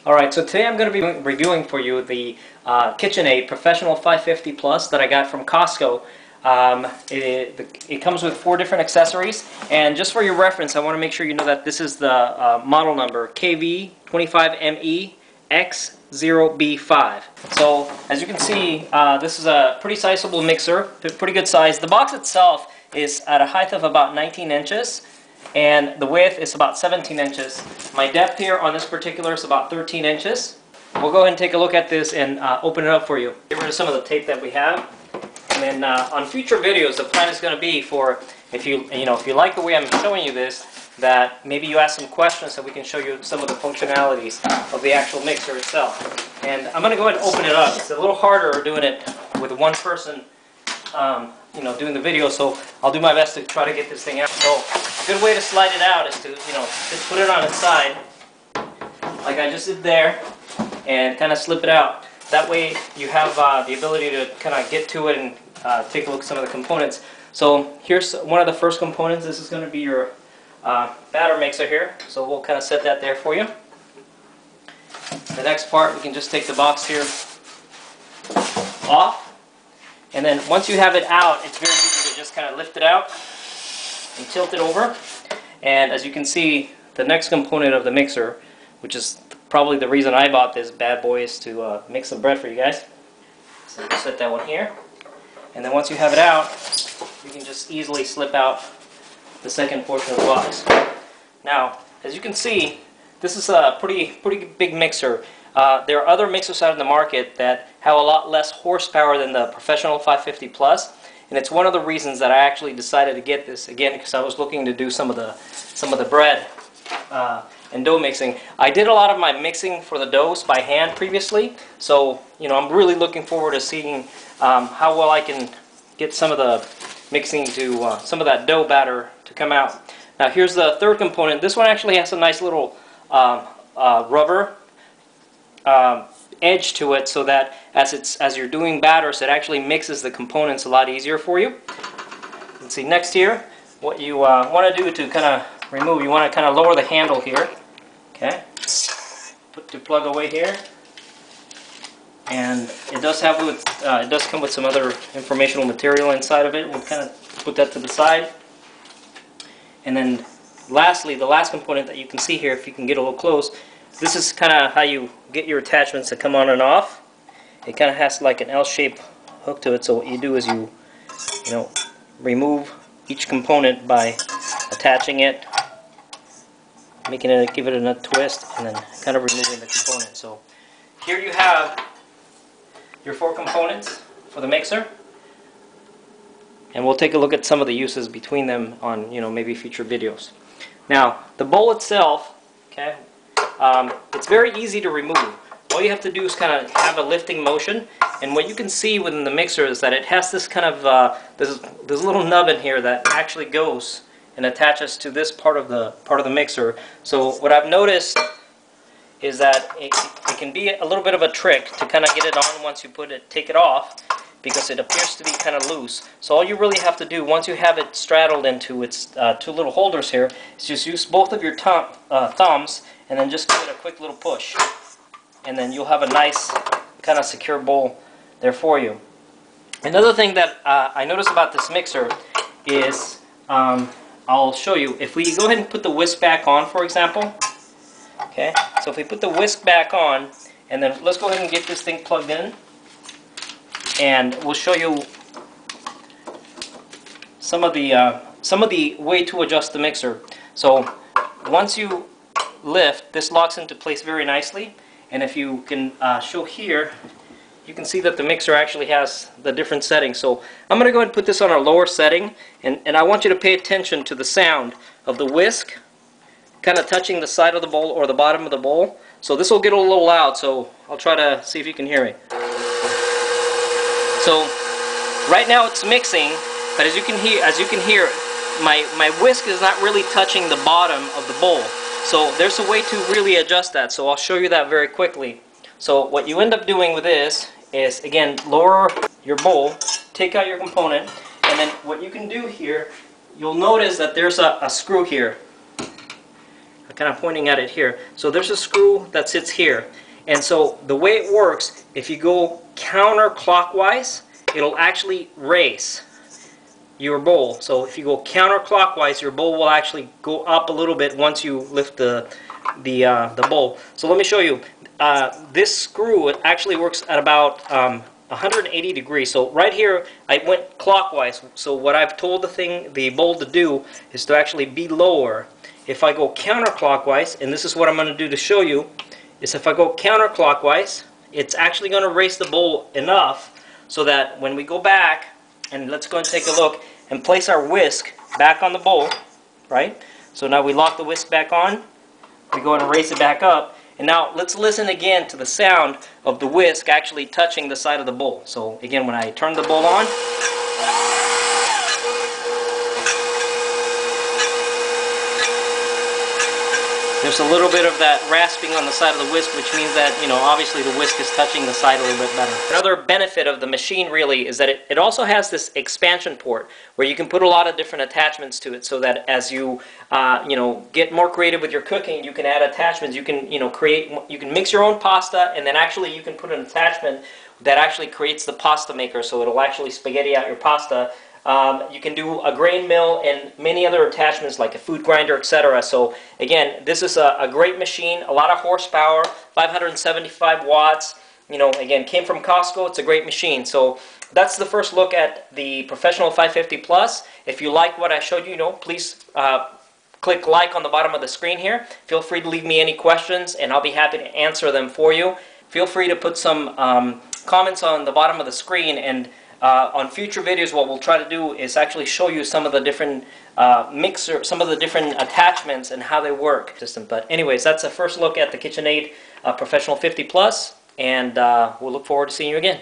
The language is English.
Alright, so today I'm going to be reviewing for you the KitchenAid Professional 550 Plus that I got from Costco. It comes with 4 different accessories, and just for your reference, I want to make sure you know that this is the model number KV25MEX0B5. So, as you can see, this is a pretty sizable mixer, pretty good size. The box itself is at a height of about 19 inches. And the width is about 17 inches. My depth here on this particular is about 13 inches. We'll go ahead and take a look at this and open it up for you. Get rid of some of the tape that we have. And then on future videos, the plan is going to be for, if you like the way I'm showing you this, that maybe you ask some questions so we can show you some of the functionalities of the actual mixer itself. And I'm going to go ahead and open it up. It's a little harder doing it with one person doing the video, so I'll do my best to try to get this thing out. So a good way to slide it out is to, just put it on its side, like I just did there, and kind of slip it out. That way you have the ability to kind of get to it and take a look at some of the components. So here's one of the first components. This is going to be your batter mixer here, so we'll kind of set that there for you. The next part, we can just take the box here off. And then once you have it out, it's very easy to just kind of lift it out and tilt it over. And as you can see, the next component of the mixer, which is probably the reason I bought this bad boy, is to mix some bread for you guys. So we'll set that one here. And then once you have it out, you can just easily slip out the second portion of the box. Now, as you can see, this is a pretty big mixer. There are other mixers out in the market that have a lot less horsepower than the Professional 550 Plus, and it's one of the reasons that I actually decided to get this, again, because I was looking to do some of the bread and dough mixing. I did a lot of my mixing for the doughs by hand previously, so I'm really looking forward to seeing how well I can get some of the mixing to some of that dough batter to come out. Now here's the third component. This one actually has a nice little rubber edge to it, so that as you're doing batters, it actually mixes the components a lot easier for you. Let's see, next here, what you want to do to kind of remove, you want to kind of lower the handle here. Okay, put the plug away here, and it does come with some other informational material inside of it. We'll kind of put that to the side, and then lastly, the last component that you can see here, if you can get a little close. This is kind of how you get your attachments to come on and off. It kind of has like an L-shaped hook to it, so what you do is you remove each component by attaching it, give it a twist, and then kind of removing the component. So here you have your 4 components for the mixer, and we'll take a look at some of the uses between them on maybe future videos. Now the bowl itself, okay. It's very easy to remove. All you have to do is kind of have a lifting motion, and what you can see within the mixer is that it has this kind of this little nub in here that actually goes and attaches to this part of the mixer. So what I've noticed is that it can be a little bit of a trick to kind of get it on once you take it off, because it appears to be kind of loose. So all you really have to do, once you have it straddled into its 2 little holders here, is just use both of your thumbs and then just give it a quick little push. And then you'll have a nice kind of secure bowl there for you. Another thing that I noticed about this mixer is, I'll show you, if we go ahead and put the whisk back on, for example. Okay, so if we put the whisk back on, and then let's go ahead and get this thing plugged in, and we'll show you some of the way to adjust the mixer. So once you lift, this locks into place very nicely, and if you can show here, you can see that the mixer actually has the different settings. So I'm going to go ahead and put this on our lower setting, and I want you to pay attention to the sound of the whisk kind of touching the side of the bowl or the bottom of the bowl. So this will get a little loud, so I'll try to see if you can hear me. So right now it's mixing, but as you can hear, my whisk is not really touching the bottom of the bowl. So there's a way to really adjust that, so I'll show you that very quickly. So what you end up doing with this is, again, lower your bowl, take out your component, and then what you can do here, you'll notice that there's a screw here. kind of pointing at it here. So there's a screw that sits here. And so the way it works, if you go counterclockwise, it'll actually raise your bowl. So if you go counterclockwise, your bowl will actually go up a little bit once you lift the bowl. So let me show you. This screw, it actually works at about 180 degrees. So right here, I went clockwise. So what I've told the bowl to do is to actually be lower. If I go counterclockwise, and this is what I'm going to do to show you, is if I go counterclockwise, it's actually going to raise the bowl enough so that when we go back, and let's go and take a look and place our whisk back on the bowl, right? So now we lock the whisk back on, we go and raise it back up, and now let's listen again to the sound of the whisk actually touching the side of the bowl. So again, when I turn the bowl on, there's a little bit of that rasping on the side of the whisk, which means that, you know, obviously the whisk is touching the side a little bit better. Another benefit of the machine really is that it also has this expansion port where you can put a lot of different attachments to it, so that as you get more creative with your cooking, you can add attachments. You can you can mix your own pasta, and then actually you can put an attachment that actually creates the pasta maker, so it'll actually spaghetti out your pasta. You can do a grain mill and many other attachments like a food grinder, etc. So again, this is a great machine, a lot of horsepower, 575 watts. You know, again, came from Costco. It's a great machine. So that's the first look at the Professional 550 Plus. If you like what I showed you, please click like on the bottom of the screen here. Feel free to leave me any questions, and I'll be happy to answer them for you. Feel free to put some comments on the bottom of the screen, and on future videos, what we'll try to do is actually show you some of the different some of the different attachments and how they work. But anyways, that's a first look at the KitchenAid Professional 50 Plus, and we'll look forward to seeing you again.